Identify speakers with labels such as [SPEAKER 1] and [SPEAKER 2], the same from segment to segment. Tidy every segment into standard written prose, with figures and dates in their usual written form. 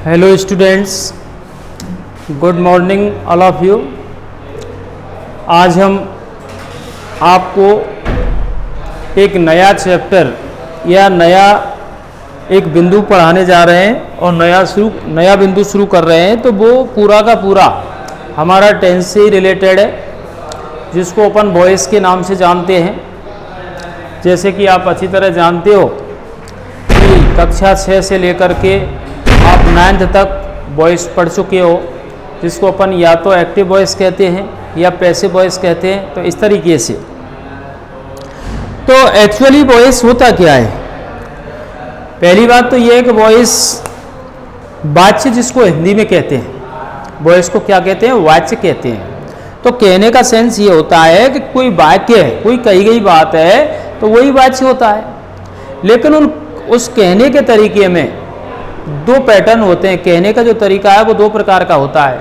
[SPEAKER 1] Hello students, good morning all of you. आज हम आपको एक नया चैप्टर या नया एक बिंदु पढ़ाने जा रहे हैं और नया बिंदु शुरू कर रहे हैं। तो वो पूरा का पूरा हमारा टेंस से ही रिलेटेड है, जिसको अपन वॉइस के नाम से जानते हैं। जैसे कि आप अच्छी तरह जानते हो कि कक्षा 6 से लेकर के आप 9th तक वॉइस पढ़ चुके हो, जिसको अपन या तो एक्टिव वॉइस कहते हैं या पैसिव वॉइस कहते हैं। तो इस तरीके से तो एक्चुअली वॉइस होता क्या है? पहली बात तो ये है कि वॉइस वाच्य जिसको हिंदी में कहते हैं, वॉइस को क्या कहते हैं? वाच्य कहते हैं। तो कहने का सेंस ये होता है कि कोई वाक्य है, कोई कही गई बात है तो वही वाच्य होता है। लेकिन उस कहने के तरीके में दो पैटर्न होते हैं। कहने का जो तरीका है वो दो प्रकार का होता है।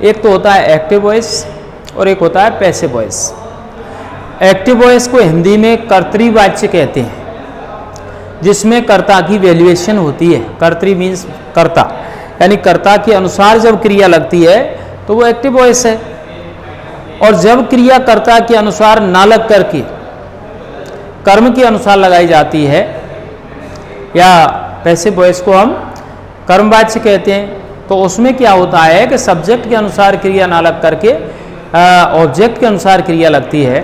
[SPEAKER 1] एक तो होता है एक्टिव वॉइस और एक होता है पैसिव वॉइस। एक्टिव वॉइस को हिंदी में कर्तृवाच्य कहते हैं, जिसमें कर्ता की वैल्यूएशन होती है। कर्तृ मीन्स कर्ता, यानी कर्ता के अनुसार जब क्रिया लगती है तो वो एक्टिव वॉइस है। और जब क्रिया कर्ता के अनुसार ना लग करके कर्म के अनुसार लगाई जाती है, या पैसिव वॉइस को हम कर्मवाच्य कहते हैं, तो उसमें क्या होता है कि सब्जेक्ट के अनुसार क्रिया ना लग करके ऑब्जेक्ट के अनुसार क्रिया लगती है।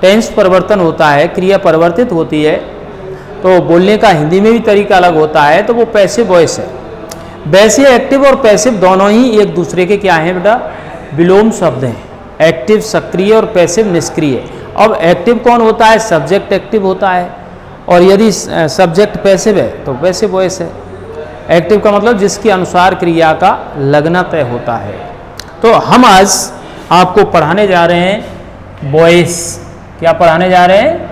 [SPEAKER 1] टेंस परिवर्तन होता है, क्रिया परिवर्तित होती है। तो बोलने का हिंदी में भी तरीका अलग होता है, तो वो पैसिव वॉइस है। वैसे एक्टिव और पैसिव दोनों ही एक दूसरे के क्या हैं बेटा? विलोम शब्द हैं। एक्टिव सक्रिय और पैसिव निष्क्रिय। अब एक्टिव कौन होता है? सब्जेक्ट एक्टिव होता है, और यदि सब्जेक्ट पैसिव है तो पैसिव वॉइस है। एक्टिव का मतलब जिसके अनुसार क्रिया का लगना तय होता है। तो हम आज आपको पढ़ाने जा रहे हैं वॉइस। क्या पढ़ाने जा रहे हैं?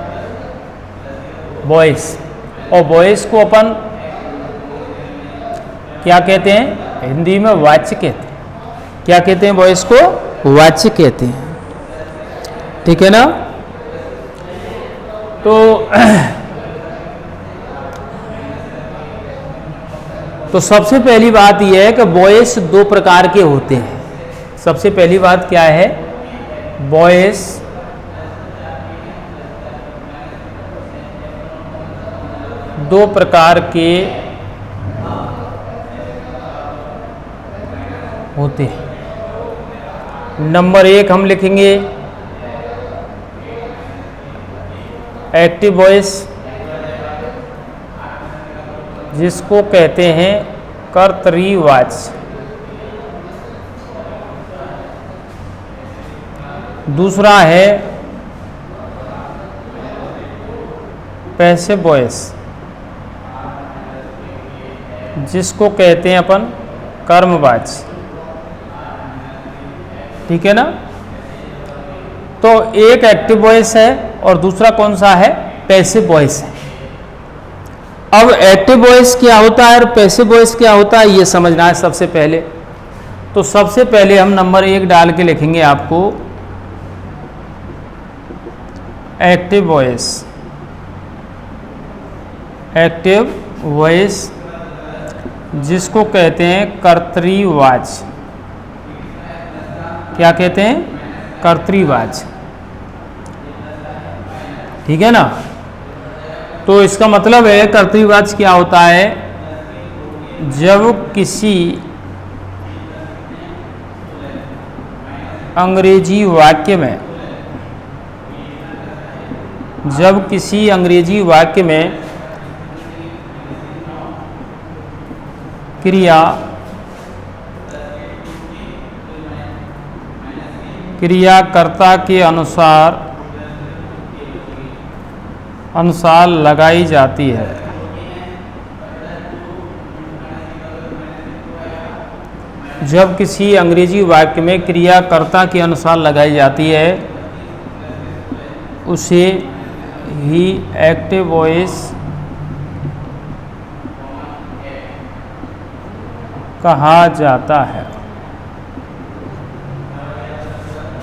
[SPEAKER 1] वॉइस। और वॉइस को अपन क्या कहते हैं? हिंदी में वाच्य कहते हैं। क्या कहते हैं? वॉइस को वाच्य कहते हैं। ठीक है ना? तो सबसे पहली बात यह है कि वॉइस दो प्रकार के होते हैं। सबसे पहली बात क्या है? वॉइस दो प्रकार के होते हैं। नंबर 1 हम लिखेंगे एक्टिव वॉइस, जिसको कहते हैं कर्तृवाच्य। दूसरा है पैसिव वॉइस, जिसको कहते हैं अपन कर्मवाच्य। ठीक है ना? तो एक एक्टिव वॉइस है और दूसरा कौन सा है? पैसिव वॉइस है। अब एक्टिव वॉइस क्या होता है और पैसिव वॉइस क्या होता है, ये समझना है सबसे पहले। तो सबसे पहले हम नंबर 1 डाल के लिखेंगे आपको एक्टिव वॉइस। एक्टिव वॉइस जिसको कहते हैं कर्तृवाच्य। क्या कहते हैं? कर्तृवाच्य। ठीक है ना? तो इसका मतलब है कर्तृवाच्य क्या होता है? जब किसी अंग्रेजी वाक्य में क्रियाकर्ता के अनुसार लगाई जाती है। जब किसी अंग्रेजी वाक्य में क्रियाकर्ता के अनुसार लगाई जाती है, उसे ही एक्टिव वॉइस कहा जाता है।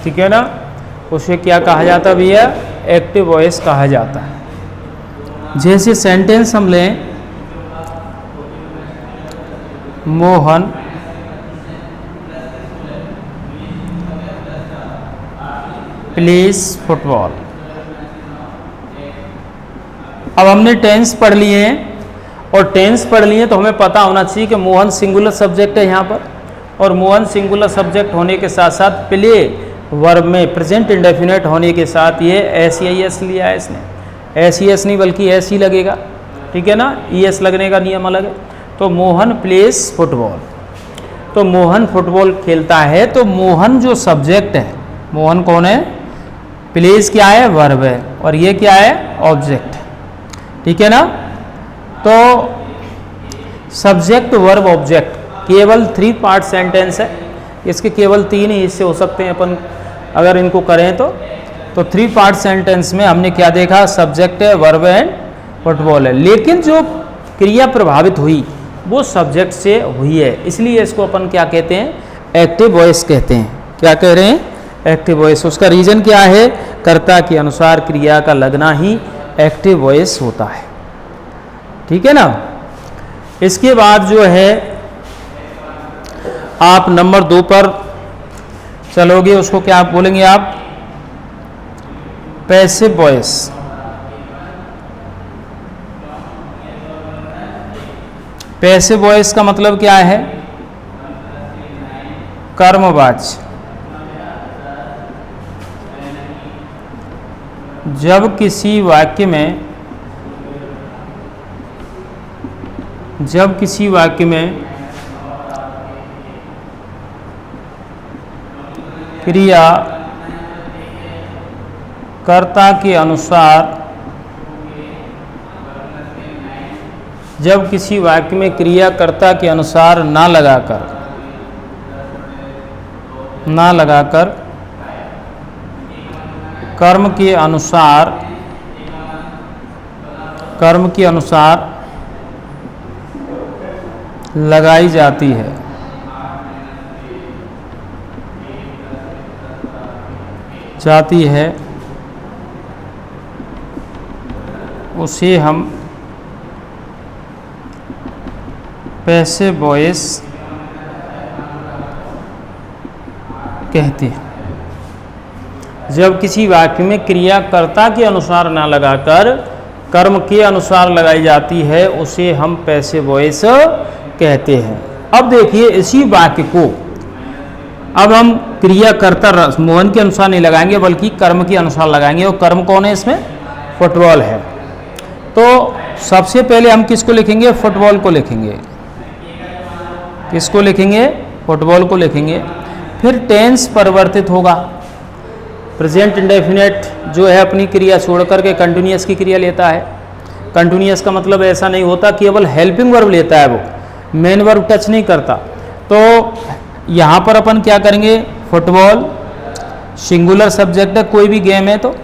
[SPEAKER 1] ठीक है ना? उसे क्या कहा जाता भैया? एक्टिव वॉइस कहा जाता है। जैसे सेंटेंस हम लें, मोहन प्लेस फुटबॉल। अब हमने टेंस पढ़ लिए हैं, और टेंस पढ़ लिए तो हमें पता होना चाहिए कि मोहन सिंगुलर सब्जेक्ट है यहाँ पर, और मोहन सिंगुलर सब्जेक्ट होने के साथ साथ प्ले वर्ब में प्रेजेंट इंडेफिनेट होने के साथ ये एस लिया है इसने। एस नहीं बल्कि एस ही लगेगा, ठीक है ना, ES लगने का नियम अलग है। तो मोहन प्लेस फुटबॉल, तो मोहन फुटबॉल खेलता है, तो मोहन जो सब्जेक्ट है, मोहन कौन है, प्लेस क्या है, वर्ब है, और ये क्या है, ऑब्जेक्ट, ठीक है ना। तो सब्जेक्ट वर्ब ऑब्जेक्ट केवल 3 पार्ट सेंटेंस है, इसके केवल 3 ही हिस्से हो सकते हैं अपन अगर इनको करें तो 3 पार्ट सेंटेंस में हमने क्या देखा, सब्जेक्ट है, वर्ब एंड फुटबॉल है। लेकिन जो क्रिया प्रभावित हुई वो सब्जेक्ट से हुई है, इसलिए इसको अपन क्या कहते हैं, एक्टिव वॉइस कहते हैं। क्या कह रहे हैं, एक्टिव वॉइस। उसका रीजन क्या है, कर्ता के अनुसार क्रिया का लगना ही एक्टिव वॉइस होता है, ठीक है ना। इसके बाद जो है आप नंबर 2 पर चलोगे, उसको क्या आप बोलेंगे, आप पैसिव वॉइस। पैसिव वॉइस का मतलब क्या है, कर्मवाच्य। जब किसी वाक्य में क्रिया कर्ता के अनुसार, जब किसी वाक्य में क्रिया कर्ता के अनुसार ना लगाकर कर्म के अनुसार लगाई जाती है उसे हम पैसिव वॉइस कहते हैं। जब किसी वाक्य में क्रिया कर्ता के अनुसार ना लगाकर कर्म के अनुसार लगाई जाती है उसे हम पैसिव वॉइस कहते हैं। अब देखिए इसी वाक्य को अब हम क्रिया कर्ता मोहन के अनुसार नहीं लगाएंगे बल्कि कर्म के अनुसार लगाएंगे, और कर्म कौन है इसमें, फुटबॉल है। तो सबसे पहले हम किसको लिखेंगे, फुटबॉल को लिखेंगे। किसको लिखेंगे, फुटबॉल को लिखेंगे। फिर टेंस परिवर्तित होगा, प्रेजेंट इंडेफिनेट जो है अपनी क्रिया छोड़ करके कंटिन्यूअस की क्रिया लेता है। कंटिन्यूअस का मतलब ऐसा नहीं होता, केवल हेल्पिंग वर्ब लेता है, वो मेन वर्ब टच नहीं करता। तो यहाँ पर अपन क्या करेंगे, फुटबॉल सिंगुलर सब्जेक्ट है, कोई भी गेम है तो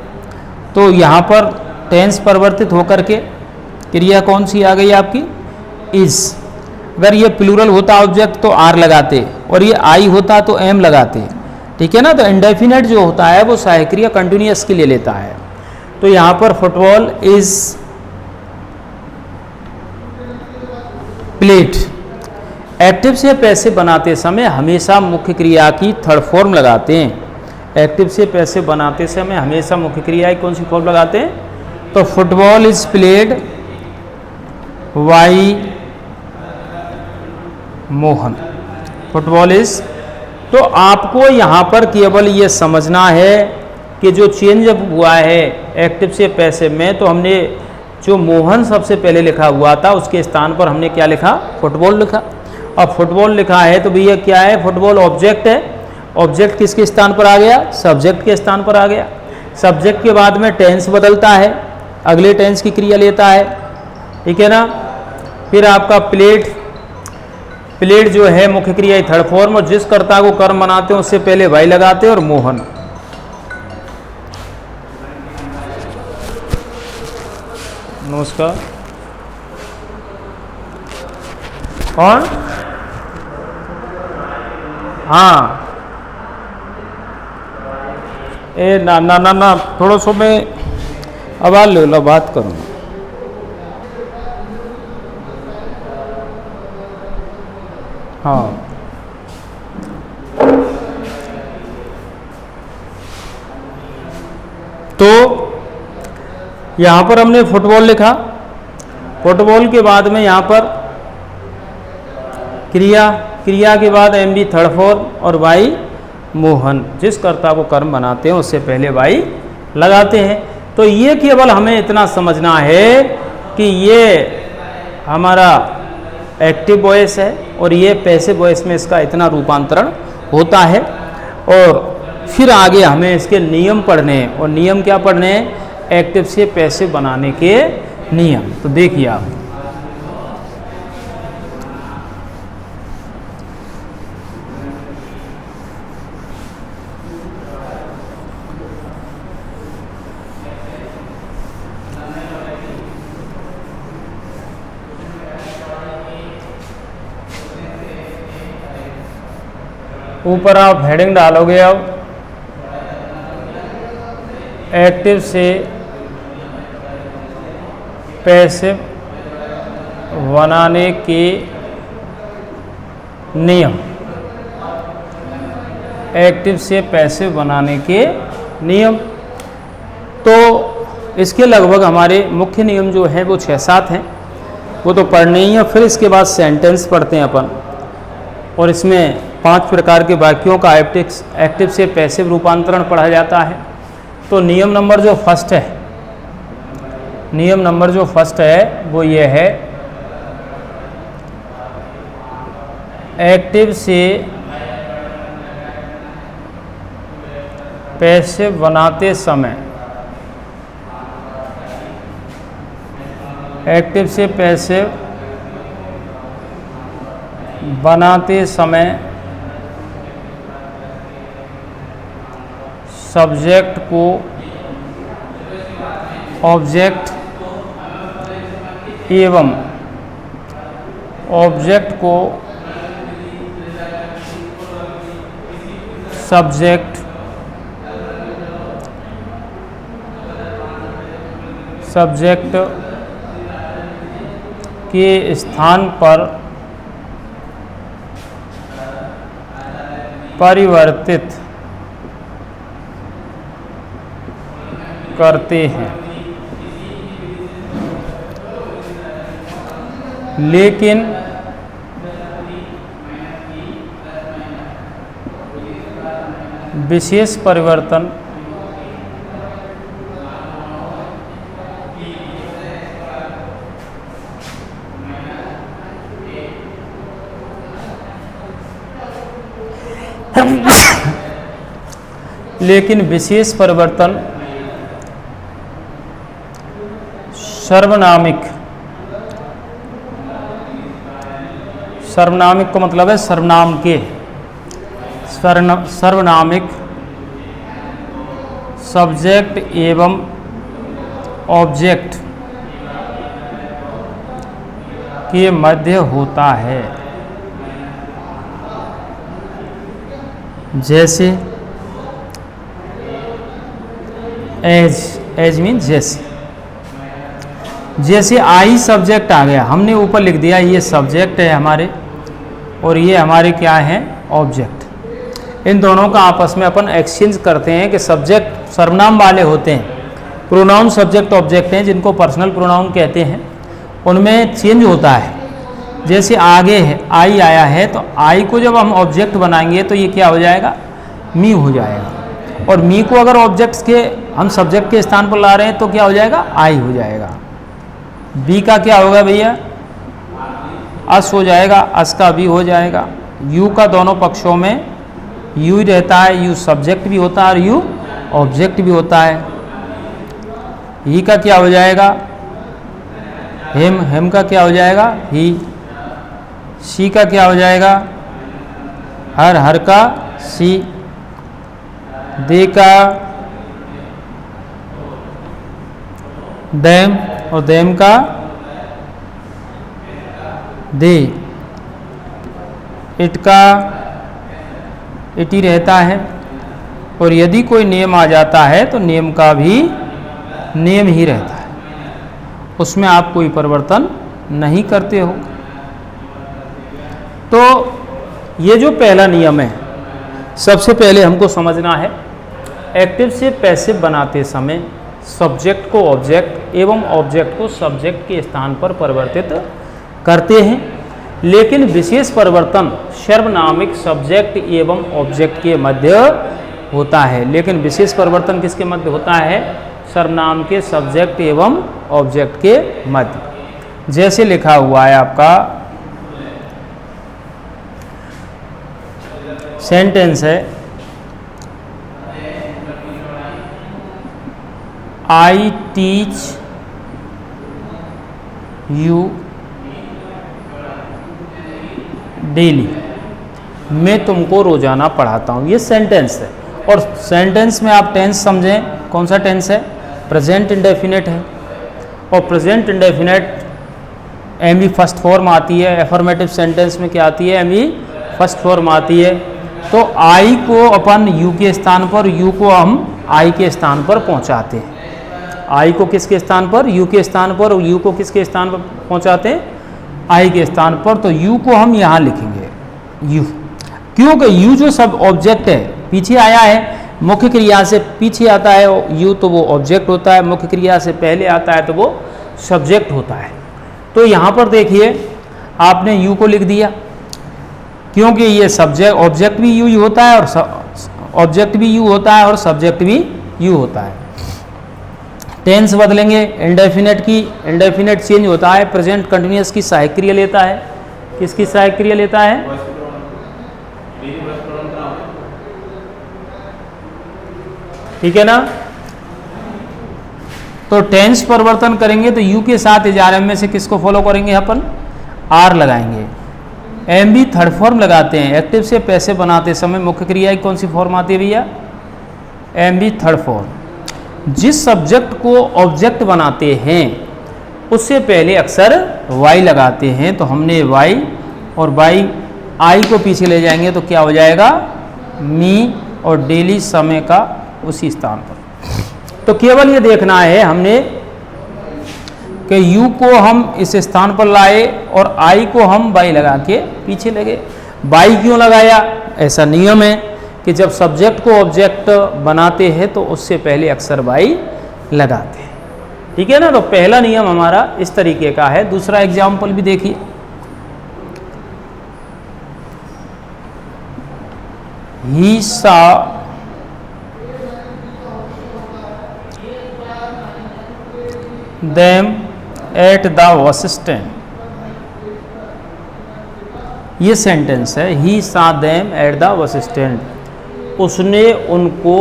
[SPEAKER 1] यहाँ पर टेंस परिवर्तित होकर के क्रिया कौन सी आ गई आपकी, इज। अगर ये प्लूरल होता ऑब्जेक्ट तो आर लगाते, और ये आई होता तो एम लगाते, ठीक है ना। तो इंडेफिनेट जो होता है वो सहायक क्रिया कंटिन्यूअस के लिए लेता है। तो यहाँ पर फुटबॉल इज प्लेड। एक्टिव से पैसिव बनाते समय हमेशा मुख्य क्रिया की थर्ड फॉर्म लगाते हैं। एक्टिव से पैसिव बनाते समय हमेशा मुख्य क्रिया की कौन सी फॉर्म लगाते हैं, तो football is played by Mohan. Football is, तो आपको यहाँ पर केवल ये समझना है कि जो चेंज हुआ है एक्टिव से पैसिव में, तो हमने जो मोहन सबसे पहले लिखा हुआ था उसके स्थान पर हमने क्या लिखा, फुटबॉल लिखा। अब फुटबॉल लिखा है तो भैया क्या है, फुटबॉल ऑब्जेक्ट है। ऑब्जेक्ट किसके स्थान पर आ गया, सब्जेक्ट के स्थान पर आ गया। सब्जेक्ट के बाद में टेंस बदलता है, अगले टेंस की क्रिया लेता है, ठीक है ना। फिर आपका प्लेड जो है मुख्य क्रिया थर्ड फॉर्म, और जिस कर्ता को कर्म बनाते हैं उससे पहले वाई लगाते हैं, और मोहन। नमस्कार। कौन, हाँ, ए ना ना ना ना थोड़ा सो मैं आवाज ले लो, बात करूँ। हाँ, तो यहाँ पर हमने फुटबॉल लिखा। फुटबॉल के बाद में यहाँ पर क्रिया के बाद MB थर्ड फॉर्म और वाई मोहन, जिस कर्ता को कर्म बनाते हैं उससे पहले वाई लगाते हैं। तो ये केवल हमें इतना समझना है कि ये हमारा एक्टिव वॉइस है और ये पैसिव वॉइस में इसका इतना रूपांतरण होता है। और फिर आगे हमें इसके नियम पढ़ने हैं, और नियम क्या पढ़ने हैं? एक्टिव से पैसिव बनाने के नियम। तो देखिए आप, ऊपर आप हेडिंग डालोगे। अब एक्टिव से पैसिव बनाने के नियम, एक्टिव से पैसिव बनाने के नियम। तो इसके लगभग हमारे मुख्य नियम जो हैं वो 6-7 हैं, वो तो पढ़ने ही है। फिर इसके बाद सेंटेंस पढ़ते हैं अपन, और इसमें 5 प्रकार के वाक्यों का एक्टिव से पैसिव रूपांतरण पढ़ा जाता है। तो नियम नंबर जो फर्स्ट है वो ये है, एक्टिव से पैसिव बनाते समय, एक्टिव से पैसिव बनाते समय सब्जेक्ट को ऑब्जेक्ट एवं ऑब्जेक्ट को सब्जेक्ट के स्थान पर परिवर्तित करते हैं, लेकिन विशेष परिवर्तन सर्वनामिक का मतलब है सर्वनाम के, सर्वनामिक सब्जेक्ट एवं ऑब्जेक्ट के मध्य होता है। जैसे एज मीन जैसे आई सब्जेक्ट आ गया, हमने ऊपर लिख दिया ये सब्जेक्ट है हमारे और ये हमारे क्या है, ऑब्जेक्ट। इन दोनों का आपस में अपन एक्सचेंज करते हैं कि सब्जेक्ट सर्वनाम वाले होते हैं, प्रोनाउन सब्जेक्ट ऑब्जेक्ट हैं जिनको पर्सनल प्रोनाउन कहते हैं, उनमें चेंज होता है। जैसे आगे है आई आया है, तो आई को जब हम ऑब्जेक्ट बनाएंगे तो ये क्या हो जाएगा, मी हो जाएगा, और मी को अगर ऑब्जेक्ट्स के हम सब्जेक्ट के स्थान पर ला रहे हैं तो क्या हो जाएगा, आई हो जाएगा। बी का क्या होगा भैया, अस हो जाएगा, अस का बी हो जाएगा। यू का दोनों पक्षों में यू ही रहता है, यू सब्जेक्ट भी होता है और यू ऑब्जेक्ट भी होता है। ही का क्या हो जाएगा, हेम का क्या हो जाएगा, ही। शी का क्या हो जाएगा, हर का सी। दे का देम और देम का दे। इट का इट ही रहता है, और यदि कोई नियम आ जाता है तो नियम का भी नियम ही रहता है, उसमें आप कोई परिवर्तन नहीं करते हो। तो ये जो पहला नियम है, सबसे पहले हमको समझना है, एक्टिव से पैसिव बनाते समय सब्जेक्ट को ऑब्जेक्ट एवं ऑब्जेक्ट को सब्जेक्ट के स्थान पर परिवर्तित करते हैं, लेकिन विशेष परिवर्तन सर्वनामिक सब्जेक्ट एवं ऑब्जेक्ट के मध्य होता है। लेकिन विशेष परिवर्तन किसके मध्य होता है? सर्वनाम के सब्जेक्ट एवं ऑब्जेक्ट के मध्य। जैसे लिखा हुआ है आपका सेंटेंस है, आई टीच यू डेली, मैं तुमको रोजाना पढ़ाता हूँ। ये सेंटेंस है, और सेंटेंस में आप टेंस समझें, कौन सा टेंस है? प्रेजेंट इंडेफिनिट है, और present indefinite M E first form आती है। एफर्मेटिव सेंटेंस में क्या आती है? एम ई फर्स्ट फॉर्म आती है। तो आई को अपन यू के स्थान पर, यू को हम आई के स्थान पर पहुंचाते हैं। आई को किसके स्थान पर? यू के स्थान पर, और यू को किसके स्थान पर पहुंचाते हैं? आई के स्थान पर। तो यू को हम यहाँ लिखेंगे यू, क्योंकि यू जो सब ऑब्जेक्ट है, पीछे आया है, मुख्य क्रिया से पीछे आता है यू, तो वो ऑब्जेक्ट होता है। मुख्य क्रिया से पहले आता है तो वो सब्जेक्ट होता है। तो यहाँ पर देखिए, आपने यू को लिख दिया, क्योंकि ये सब्जेक्ट ऑब्जेक्ट भी यू होता है, और ऑब्जेक्ट भी यू होता है, और सब्जेक्ट भी यू होता है। टेंस बदलेंगे, इंडेफिनिट की, इंडेफिनिट चेंज होता है, प्रेजेंट कंटिन्यूअस की सहायक क्रिया लेता है। किसकी सहायक क्रिया लेता है? ठीक है ना? तो टेंस परिवर्तन करेंगे तो यू के साथ इजारे में से किसको फॉलो करेंगे? अपन आर लगाएंगे। एम बी थर्ड फॉर्म लगाते हैं। एक्टिव से पैसे बनाते समय मुख्य क्रिया कौन सी फॉर्म आती है भैया? M B third form. जिस सब्जेक्ट को ऑब्जेक्ट बनाते हैं उससे पहले अक्सर वाई लगाते हैं। तो हमने वाई और वाई आई को पीछे ले जाएंगे तो क्या हो जाएगा? मी, और डेली समय का उसी स्थान पर। तो केवल ये देखना है हमने कि यू को हम इस स्थान पर लाए और आई को हम बाई लगा के पीछे लगे। बाई क्यों लगाया? ऐसा नियम है कि जब सब्जेक्ट को ऑब्जेक्ट बनाते हैं तो उससे पहले अक्सर बाई लगाते हैं। ठीक है ना? तो पहला नियम हमारा इस तरीके का है। दूसरा एग्जाम्पल भी देखिए, ही सा them at the bus stand। ये सेंटेंस है, he saw them at the bus stand। उसने उनको,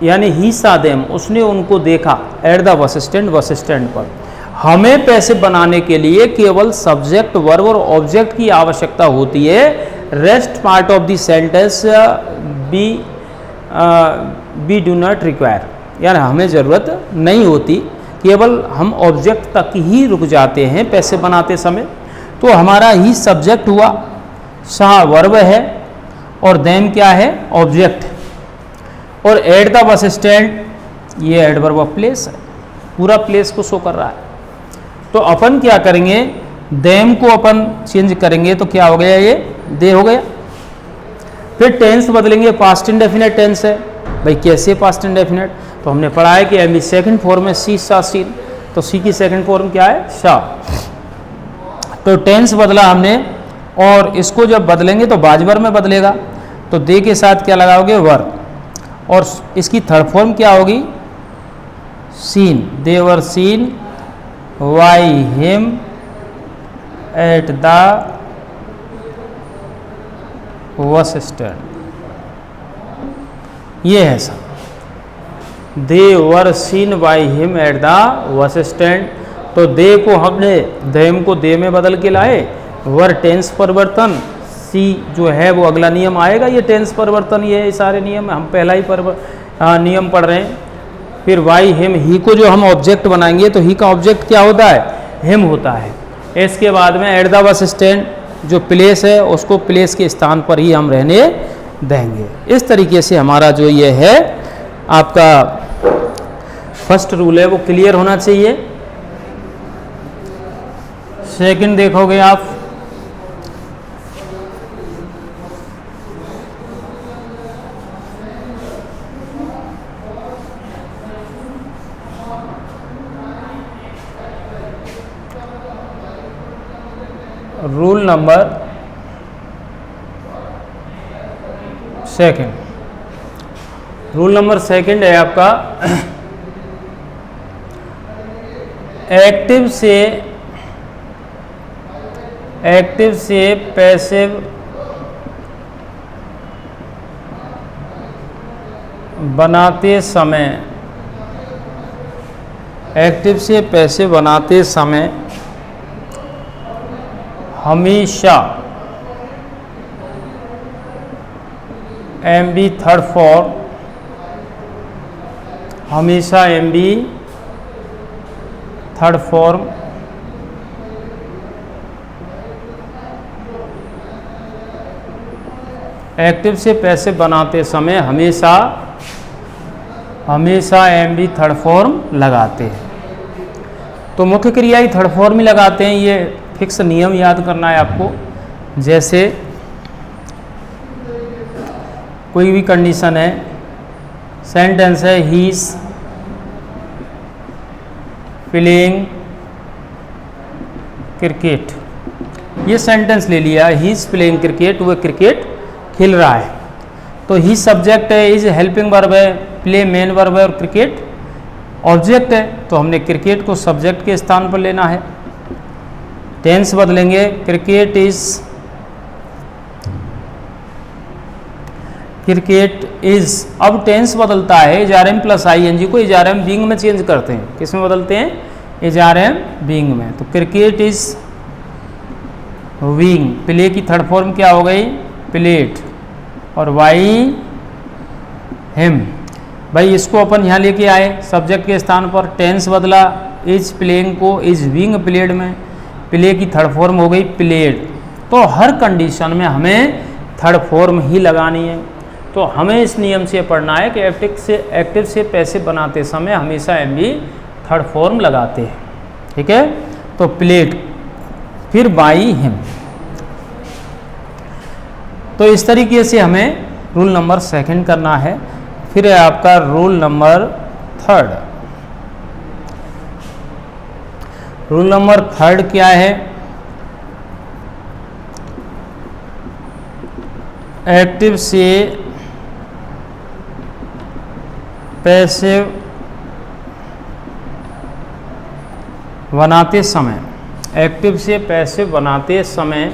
[SPEAKER 1] यानी he saw them, उसने उनको देखा at the bus stand, bus stand पर। हमें पैसे बनाने के लिए केवल सब्जेक्ट, वर्ब और ऑब्जेक्ट की आवश्यकता होती है। Rest part of the sentence be do not require, यानी हमें ज़रूरत नहीं होती, केवल हम ऑब्जेक्ट तक ही रुक जाते हैं पैसे बनाते समय। तो हमारा ही सब्जेक्ट हुआ, सा वर्ब है, और देम क्या है? ऑब्जेक्ट। और एट द बस स्टैंड ये एडवर्ब ऑफ प्लेस है, पूरा प्लेस को शो कर रहा है। तो अपन क्या करेंगे? देम को अपन चेंज करेंगे तो क्या हो गया? ये दे हो गया। फिर टेंस बदलेंगे, पास्ट इंडेफिनिट टेंस है। भाई कैसे पास्ट इंडेफिनिट? तो हमने पढ़ा है कि एम सेकंड फॉर्म है सी सा सीन, तो सी की सेकंड फॉर्म क्या है? शा। तो टेंस बदला हमने, और इसको जब बदलेंगे तो बाजवर में बदलेगा। तो दे के साथ क्या लगाओगे? वर। और इसकी थर्ड फॉर्म क्या होगी? Seen. They were seen by him at the bus stand. ये है सब। They were seen by him at the bus stand. तो दे को हमने देम को दे में बदल के लाए। वर टेंस परिवर्तन, सी जो है वो अगला नियम आएगा। ये टेंस परिवर्तन, ये सारे नियम हम पहला ही नियम पढ़ रहे हैं। फिर वाई हिम, ही को जो हम ऑब्जेक्ट बनाएंगे तो ही का ऑब्जेक्ट क्या होता है? हिम होता है। इसके बाद में एट द बस स्टैंड, जो प्लेस है उसको प्लेस के स्थान पर ही हम रहने देंगे। इस तरीके से हमारा जो ये है आपका फर्स्ट रूल है वो क्लियर होना चाहिए। सेकंड देखोगे आप, rule number second, rule number second है आपका एक्टिव से पैसिव बनाते समय, एक्टिव से पैसिव बनाते समय हमेशा MB थर्ड फॉर्म, हमेशा MB थर्ड फॉर्म एक्टिव से पैसिव बनाते समय हमेशा MB थर्ड फॉर्म लगाते हैं। तो मुख्य क्रिया ही थर्ड फॉर्म ही लगाते हैं, ये फिक्स नियम याद करना है आपको। जैसे कोई भी कंडीशन है, सेंटेंस है ही इज प्लेइंग क्रिकेट, ये सेंटेंस ले लिया, ही इज प्लेइंग क्रिकेट, वो क्रिकेट खेल रहा है। तो ही सब्जेक्ट है, इज हेल्पिंग वर्ब है, प्ले मेन वर्ब है और क्रिकेट ऑब्जेक्ट है। तो हमने क्रिकेट को सब्जेक्ट के स्थान पर लेना है। टेंस बदलेंगे, क्रिकेट इज, अब टेंस बदलता है, HRM प्लस ING को HRM बीइंग में चेंज करते हैं। किस में बदलते हैं? HRM बीइंग में। तो क्रिकेट इज विंग, प्ले की थर्ड फॉर्म क्या हो गई? प्लेट, और वाई हिम। भाई इसको अपन यहाँ लेके आए सब्जेक्ट के स्थान पर, टेंस बदला, इज प्लेइंग को इज विंग प्लेड में, प्ले की थर्ड फॉर्म हो गई प्लेड। तो हर कंडीशन में हमें थर्ड फॉर्म ही लगानी है। तो हमें इस नियम से पढ़ना है कि एक्टिव से पैसिव बनाते समय हमेशा MB थर्ड फॉर्म लगाते हैं। ठीक है, तो प्लेड, फिर बाई हिम। तो इस तरीके से हमें रूल नंबर सेकंड करना है। फिर है आपका rule number third. Rule number third क्या है? एक्टिव से पैसिव बनाते समय, एक्टिव से पैसिव बनाते समय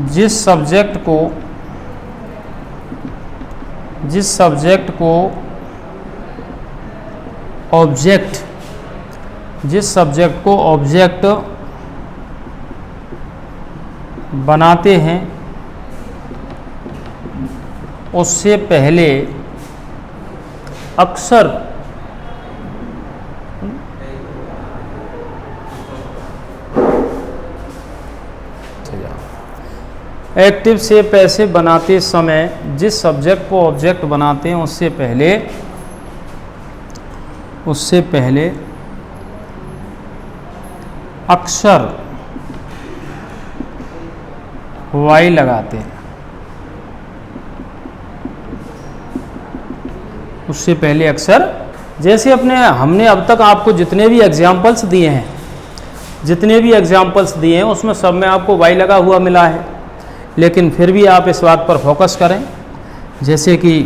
[SPEAKER 1] जिस सब्जेक्ट को ऑब्जेक्ट बनाते हैं उससे पहले अक्सर एक्टिव से पैसिव बनाते समय जिस सब्जेक्ट को ऑब्जेक्ट बनाते हैं उससे पहले अक्षर वाई लगाते हैं। उससे पहले अक्षर, जैसे हमने अब तक आपको जितने भी एग्जाम्पल्स दिए हैं उसमें सब में आपको वाई लगा हुआ मिला है। लेकिन फिर भी आप इस बात पर फोकस करें, जैसे कि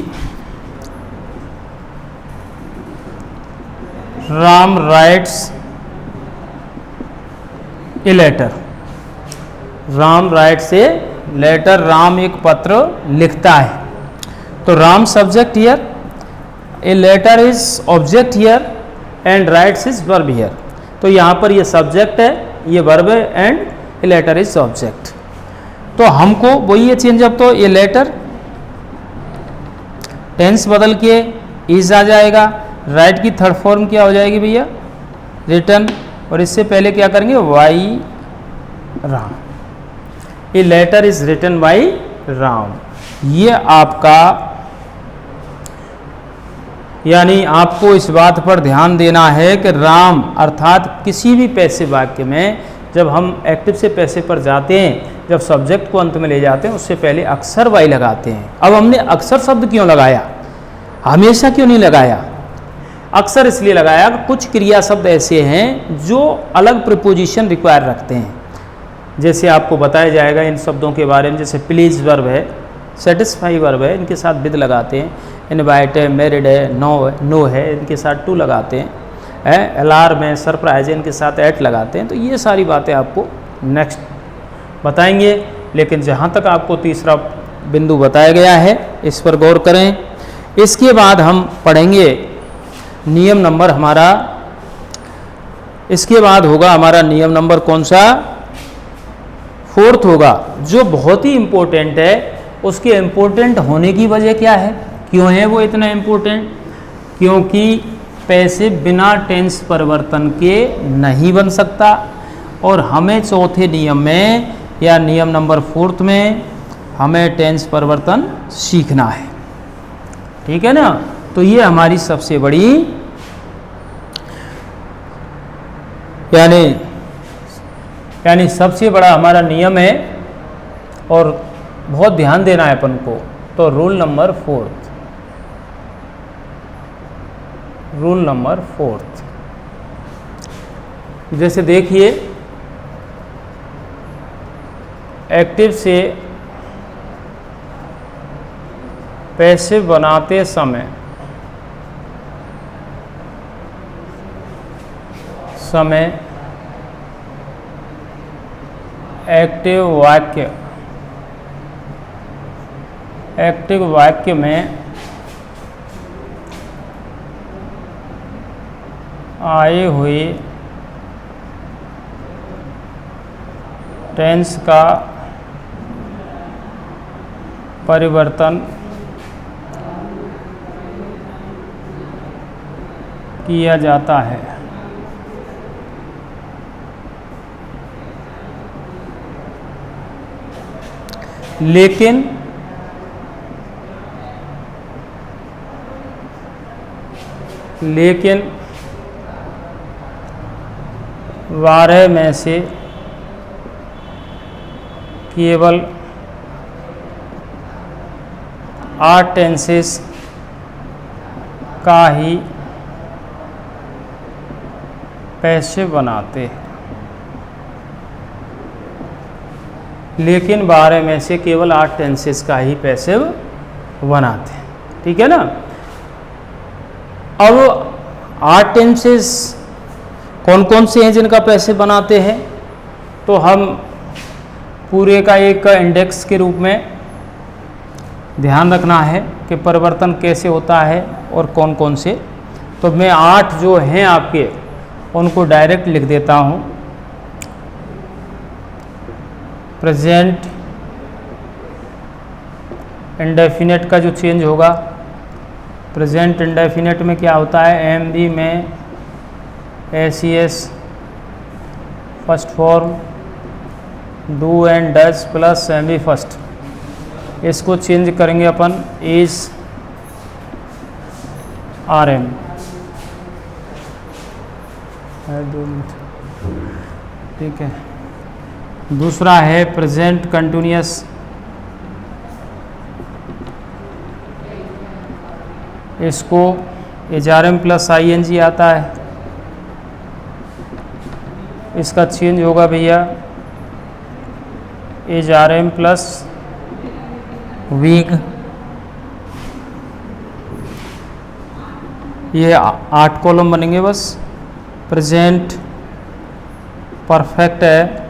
[SPEAKER 1] Ram writes a letter, Ram writes a letter, Ram एक पत्र लिखता है। तो Ram subject here, a letter is object here and writes is verb here. तो यहाँ पर ये सब्जेक्ट है, ये वर्ब है and a letter is object. तो हमको वही है चेंज, अब तो ये लेटर टेंस बदल के इज आ जाएगा, राइट की थर्ड फॉर्म क्या हो जाएगी भैया? रिटन, और इससे पहले क्या करेंगे? Why Ram, a letter is written by Ram. ये आपका, यानी आपको इस बात पर ध्यान देना है कि राम अर्थात किसी भी पैसिव वाक्य में जब हम एक्टिव से पैसिव पर जाते हैं, जब सब्जेक्ट को अंत में ले जाते हैं उससे पहले अक्षर वाई लगाते हैं। अब हमने अक्षर शब्द क्यों लगाया, हमेशा क्यों नहीं लगाया? अक्सर इसलिए लगाया कि कुछ क्रिया शब्द ऐसे हैं जो अलग प्रीपोजिशन रिक्वायर रखते हैं। जैसे आपको बताया जाएगा इन शब्दों के बारे में, जैसे प्लीज वर्ब है, सेटिस्फाई वर्ब है, इनके साथ विद लगाते हैं, इनवाइट है, मैरिड है, नो है, इनके साथ टू लगाते हैं, अलार्म है, सरप्राइज है, इनके साथ एट लगाते हैं। तो ये सारी बातें आपको नेक्स्ट बताएंगे, लेकिन जहाँ तक आपको तीसरा बिंदु बताया गया है इस पर गौर करें। इसके बाद हम पढ़ेंगे नियम नंबर हमारा, इसके बाद होगा हमारा नियम नंबर कौन सा, 4th होगा, जो बहुत ही इम्पोर्टेंट है। उसके इम्पोर्टेंट होने की वजह क्या है, क्यों है वो इतना इम्पोर्टेंट? क्योंकि पैसिव बिना टेंस परिवर्तन के नहीं बन सकता, और हमें चौथे नियम में या नियम नंबर 4th में हमें टेंस परिवर्तन सीखना है। ठीक है ना? तो ये हमारी सबसे बड़ी यानी सबसे बड़ा हमारा नियम है, और बहुत ध्यान देना है अपन को। तो रूल नंबर 4th, जैसे देखिए, एक्टिव से पैसिव बनाते समय एक्टिव वाक्य में आए हुए टेंस का परिवर्तन किया जाता है। लेकिन लेकिन 12 में से केवल 8 टेंसेस का ही पैसिव बनाते हैं। लेकिन 12 में से केवल 8 टेंसेस का ही पैसिव बनाते हैं। ठीक है ना? अब 8 टेंसेस कौन कौन से हैं जिनका पैसिव बनाते हैं? तो हम पूरे का एक इंडेक्स के रूप में ध्यान रखना है कि परिवर्तन कैसे होता है और कौन कौन से। तो मैं 8 जो हैं आपके उनको डायरेक्ट लिख देता हूँ। प्रेजेंट इंडेफिनेट का जो चेंज होगा, प्रेजेंट इंडेफिनेट में क्या होता है, एमबी में ACS first form, do and does plus MB first, इसको चेंज करेंगे अपन इज आरएम। ठीक है। दूसरा है प्रेजेंट कंटिन्यूअस, इसको एचआरएम प्लस आईएनजी आता है, इसका चेंज होगा भैया एचआरएम प्लस वीक। ये 8 कॉलम बनेंगे बस। प्रेजेंट परफेक्ट है,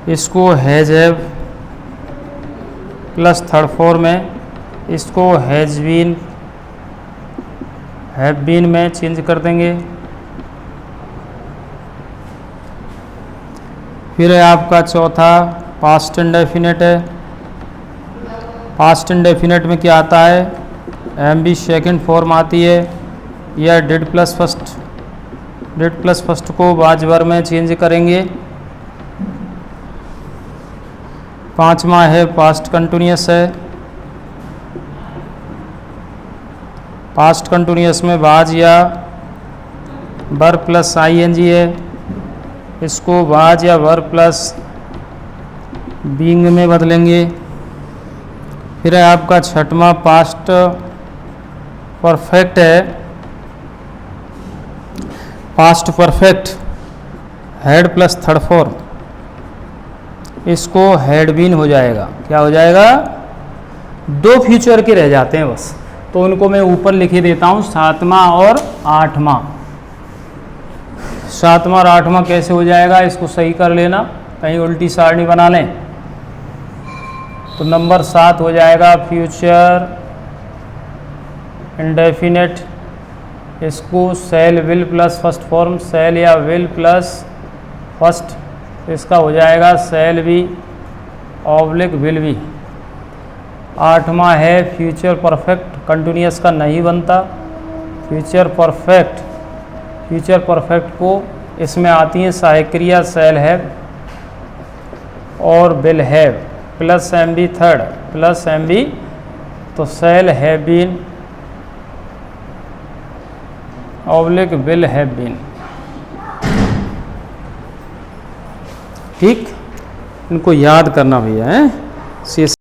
[SPEAKER 1] इसको has have plus third form में, इसको हैज बीन हैव बीन में चेंज कर देंगे। फिर है आपका चौथा पास्ट इंडेफिनेट है। पास्ट इंडेफिनेट में क्या आता है, एम बी सेकेंड फॉर्म आती है, या did plus first, did plus first को वाज वर्ब में चेंज करेंगे। पांचवा है पास्ट कंटिन्यूअस है। पास्ट कंटिन्यूअस में वाज या वर्ब प्लस आईएनजी है, इसको वाज या वर्ब प्लस बीइंग में बदलेंगे। फिर है आपका छठवां पास्ट परफेक्ट है, past perfect had plus third form, इसको हैड बीन हो जाएगा। क्या हो जाएगा? दो फ्यूचर के रह जाते हैं बस, तो उनको मैं ऊपर लिखे देता हूँ, 7वां और 8वां। 7वां और 8वां कैसे हो जाएगा, इसको सही कर लेना, कहीं उल्टी सारणी बना लें। तो नंबर 7 हो जाएगा फ्यूचर इंडेफिनेट, इसको shall will plus first form, shall या विल प्लस फर्स्ट, इसका हो जाएगा shall be oblique will be. 8वां है फ्यूचर परफेक्ट, कंटिन्यूअस का नहीं बनता। फ्यूचर परफेक्ट, फ्यूचर परफेक्ट को इसमें आती हैं सहायक क्रिया शैल हैव और will have plus M B third plus M B, तो shall have been oblique will have been. ठीक, इनको याद करना भैया है।